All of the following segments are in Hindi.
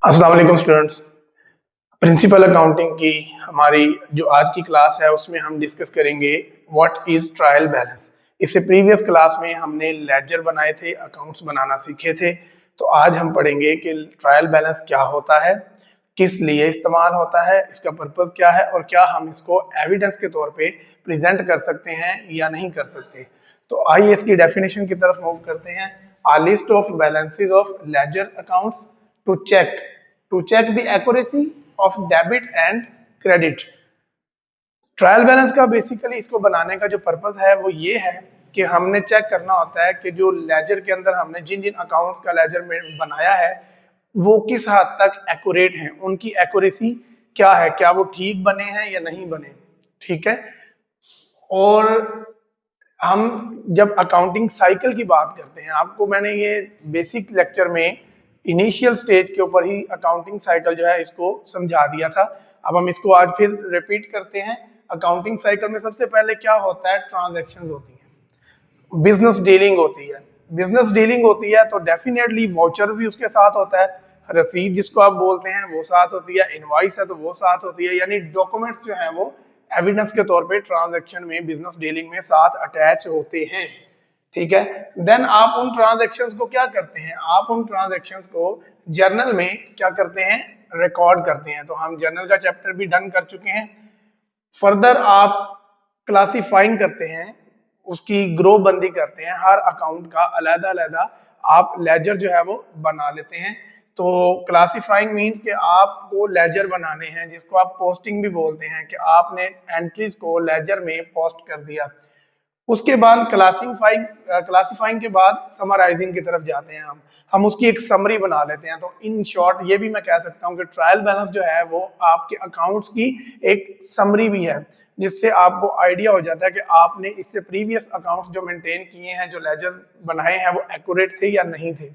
अस्सलाम वालेकुम स्टूडेंट्स। प्रिंसिपल अकाउंटिंग की हमारी जो आज की क्लास है उसमें हम डिस्कस करेंगे व्हाट इज ट्रायल बैलेंस। इससे प्रीवियस क्लास में हमने लेजर बनाए थे, अकाउंट्स बनाना सीखे थे। तो आज हम पढ़ेंगे कि ट्रायल बैलेंस क्या होता है, किस लिए इस्तेमाल होता है, इसका पर्पस क्या है और क्या हम इसको एविडेंस के तौर पे प्रेजेंट कर सकते हैं या नहीं कर सकते। तो आइए इसकी डेफिनेशन की तरफ मूव करते हैं। A list of balances of ledger accounts to check the accuracy of debit and credit. Trial balance का बेसिकली इसको बनाने का जो पर्पस है वो ये है कि हमने चेक करना होता है कि जो लेजर के अंदर हमने जिन जिन अकाउंट्स का लेजर में बनाया है वो किस हद तक एक्यूरेट हैं, उनकी एक्यूरेसी क्या है, क्या वो ठीक बने हैं या नहीं बने। ठीक है। और हम जब अकाउंटिंग साइकिल की बात करते हैं, आपको मैंने ये बेसिक लेक्चर में इनिशियल स्टेज के ऊपर ही अकाउंटिंग साइकिल जो है इसको समझा दिया था। अब हम इसको आज फिर रिपीट करते हैं। अकाउंटिंग साइकिल में सबसे पहले क्या होता है, ट्रांजैक्शंस होती हैं, बिजनेस डीलिंग होती है। बिजनेस डीलिंग होती है तो डेफिनेटली वाउचर भी उसके साथ होता है, रसीद जिसको आप बोलते हैं वो साथ होती है, इनवॉइस है तो वो साथ होती है, यानी डॉक्यूमेंट्स जो है वो एविडेंस के तौर पे ट्रांजैक्शन में, बिजनेस डीलिंग में साथ अटैच होते हैं। ठीक है। देन आप उन ट्रांजैक्शंस को क्या करते हैं, आप उन ट्रांजैक्शंस को जर्नल में क्या करते हैं, रिकॉर्ड करते हैं। तो हम जर्नल का चैप्टर भी डन कर चुके हैं। फर्दर आप क्लासिफाइंग करते हैं, उसकी ग्रुप बंदी करते हैं, हर अकाउंट का अलग अलग आप लेजर जो है वो बना लेते हैं। तो क्लासिफाइंग मींस कि आपको लेजर बनाने हैं, जिसको आप पोस्टिंग भी बोलते हैं, कि आपने एंट्रीज को लेजर में पोस्ट कर दिया। उसके बाद क्लासिफाइंग के बाद समराइजिंग की तरफ जाते हैं। हम उसकी एक समरी बना लेते हैं। तो इन शॉर्ट ये भी मैं कह सकता हूँ कि ट्रायल बैलेंस जो है वो आपके अकाउंट्स की एक समरी भी है, जिससे आपको आइडिया हो जाता है कि आपने इससे प्रीवियस अकाउंट्स जो मेंटेन किए हैं, जो लेजर बनाए हैं, वो एक्यूरेट थे या नहीं थे।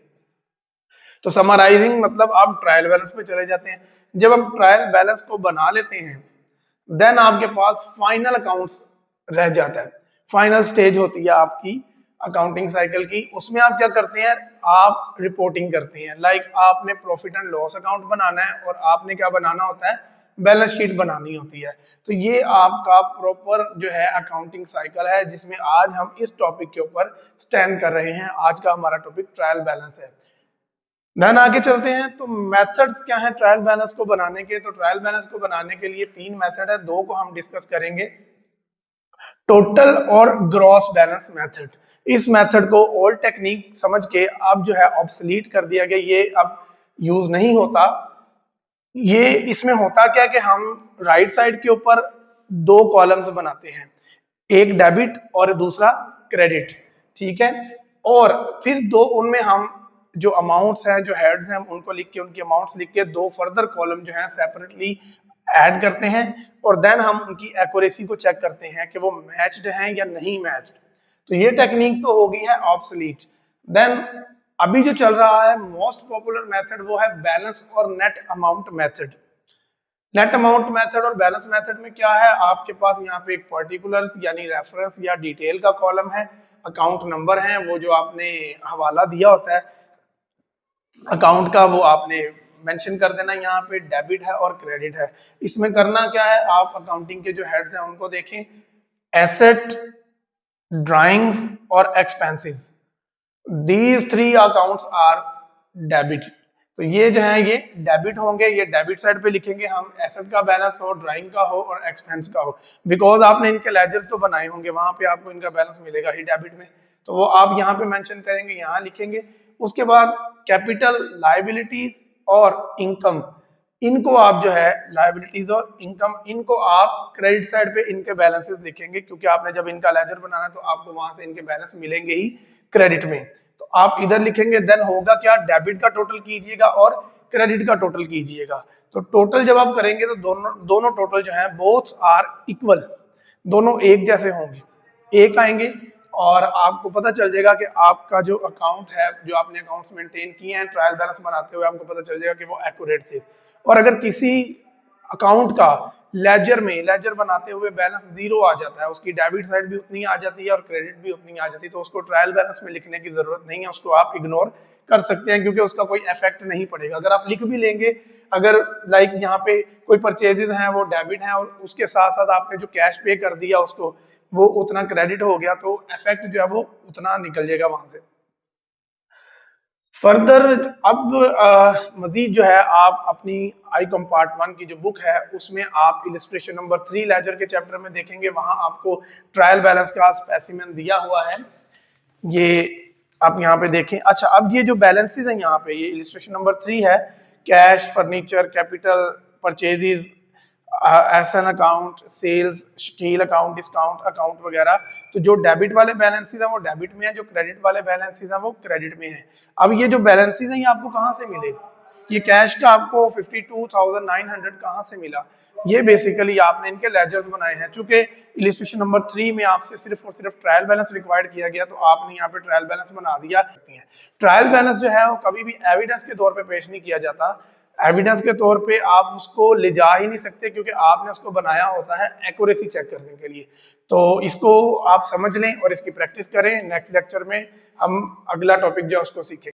तो समराइजिंग मतलब आप ट्रायल बैलेंस पे चले जाते हैं। जब हम ट्रायल बैलेंस को बना लेते हैं, देन आपके पास फाइनल अकाउंट्स रह जाता है। फाइनल स्टेज होती है आपकी अकाउंटिंग साइकिल की। उसमें आप क्या करते हैं, आप रिपोर्टिंग करते हैं। लाइक आपने प्रॉफिट एंड लॉस अकाउंट बनाना है और आपने क्या बनाना होता है, बैलेंस शीट बनानी होती है। तो ये आपका प्रॉपर जो है अकाउंटिंग साइकिल है, जिसमें आज हम इस टॉपिक के ऊपर स्टैंड कर रहे हैं। आज का हमारा टॉपिक ट्रायल बैलेंस है। देन आगे चलते हैं। तो मेथड्स क्या है ट्रायल बैलेंस को बनाने के। तो ट्रायल बैलेंस को बनाने के लिए 3 मेथड है, 2 को हम डिस्कस करेंगे, टोटल और ग्रॉस बैलेंस मेथड। इस मेथड को ओल्ड टेक्निक समझ के अब जो है ऑब्सलीट कर दिया गया, ये अब यूज नहीं होता। ये इसमें होता क्या कि हम राइट साइड के ऊपर 2 कॉलम्स बनाते हैं, एक डेबिट और दूसरा क्रेडिट। ठीक है। और फिर दो उनमें हम जो अमाउंट्स हैं, जो हेड्स हैं, उनको लिख के, उनकी अमाउंट्स लिख के 2 फर्दर कॉलम जो हैं सेपरेटली ऐड करते हैं। और देन हम उनकी एक्यूरेसी को चेक करते हैं कि वो मैच्ड हैं या नहीं मैच्ड। तो ये टेक्निक तो होगी है ऑब्सलीट। देन अभी जो चल रहा है मोस्ट पॉपुलर मेथड वो है बैलेंस और net amount method. Net amount method और बैलेंस मेथड में क्या है, आपके पास यहाँ पे एक पर्टिकुलर्स यानी रेफरेंस या डिटेल का कॉलम है, अकाउंट नंबर है, वो जो आपने हवाला दिया होता है अकाउंट का, वो आपने मेंशन कर देना। यहाँ पे डेबिट है और क्रेडिट है। इसमें करना क्या है, आप अकाउंटिंग के जो हेड्स हैं उनको देखें, एसेट, ड्राइंग्स और expenses. These 3 accounts are debit. तो ये जो है ये डेबिट होंगे, ये डेबिट साइड पे लिखेंगे हम, एसेट का बैलेंस हो, ड्राइंग का हो और एक्सपेंस का हो। बिकॉज आपने इनके लेजर्स तो बनाए होंगे, वहां पे आपको इनका बैलेंस मिलेगा ही डेबिट में, तो वो आप यहाँ पे मेंशन करेंगे, यहाँ लिखेंगे। उसके बाद कैपिटल, लायबिलिटीज और इनकम, इनको आप जो है लायबिलिटीज और इनकम, इनको आप क्रेडिट साइड पे इनके बैलेंसेस लिखेंगे, क्योंकि आपने जब इनका लेजर बनाना है तो आपको वहां से इनके बैलेंस मिलेंगे ही क्रेडिट में। तो आप इधर लिखेंगे। देन होगा क्या, डेबिट का टोटल कीजिएगा और क्रेडिट का टोटल कीजिएगा। तो टोटल जब आप करेंगे तो दोनों टोटल जो है बोथ आर इक्वल, दोनों एक जैसे होंगे, एक आएंगे। और आपको पता चल जाएगा कि आपका जो अकाउंट है, जो आपने अकाउंट्स मेंटेन किए हैं ट्रायल बैलेंस बनाते हुए, आपको पता चल जाएगा कि वो एक्यूरेट थे। और अगर किसी अकाउंट का लेजर में लेजर बनाते हुए बैलेंस जीरो आ जाता है, उसकी डेबिट साइड भी उतनी आ जाती है और क्रेडिट भी उतनी आ जाती है, तो उसको ट्रायल बैलेंस में लिखने की जरूरत नहीं है, उसको आप इग्नोर कर सकते हैं क्योंकि उसका कोई इफेक्ट नहीं पड़ेगा। अगर आप लिख भी लेंगे, अगर लाइक यहाँ पे कोई परचेजेस हैं वो डेबिट हैं और उसके साथ साथ आपने जो कैश पे कर दिया उसको वो उतना क्रेडिट हो गया, तो इफेक्ट जो है वो उतना निकल जाएगा वहां से। फर्दर अब मजीद जो है आप अपनी ICOM पार्ट 1 की जो बुक है उसमें आप इलिस्ट्रेशन नंबर 3 लेजर के चैप्टर में देखेंगे, वहां आपको ट्रायल बैलेंस का स्पेसिमेन दिया हुआ है, ये आप यहाँ पे देखें। अच्छा, अब ये जो बैलेंसेस हैं यहाँ पे, ये इलिस्ट्रेशन नंबर 3 है, cash, furniture, capital, purchases, Ahsan account, sales, Shakeel account, discount account वगैरह। तो जो डेबिट वाले बैलेंसेस हैं वो डेबिट में है, जो क्रेडिट वाले बैलेंसेस हैं वो क्रेडिट में है। अब ये जो बैलेंसेस हैं ये आपको कहाँ से मिले? ये कैश का आपको 52,900 कहाँ से मिला? ये बेसिकली आपने इनके लेजर्स बनाए हैं। चूंकि इलिस्ट्रेशन नंबर 3 में आपसे सिर्फ और सिर्फ ट्रायल बैलेंस रिक्वायर्ड किया गया, तो आपने यहाँ पे ट्रायल बैलेंस बना दिया। ट्रायल बैलेंस जो है वो कभी भी एविडेंस के तौर पे पेश नहीं किया जाता, एविडेंस के तौर पे आप उसको ले जा ही नहीं सकते क्योंकि आपने उसको बनाया होता है एक्यूरेसी चेक करने के लिए। तो इसको आप समझ लें और इसकी प्रैक्टिस करें। नेक्स्ट लेक्चर में हम अगला टॉपिक जो है उसको सीखेंगे।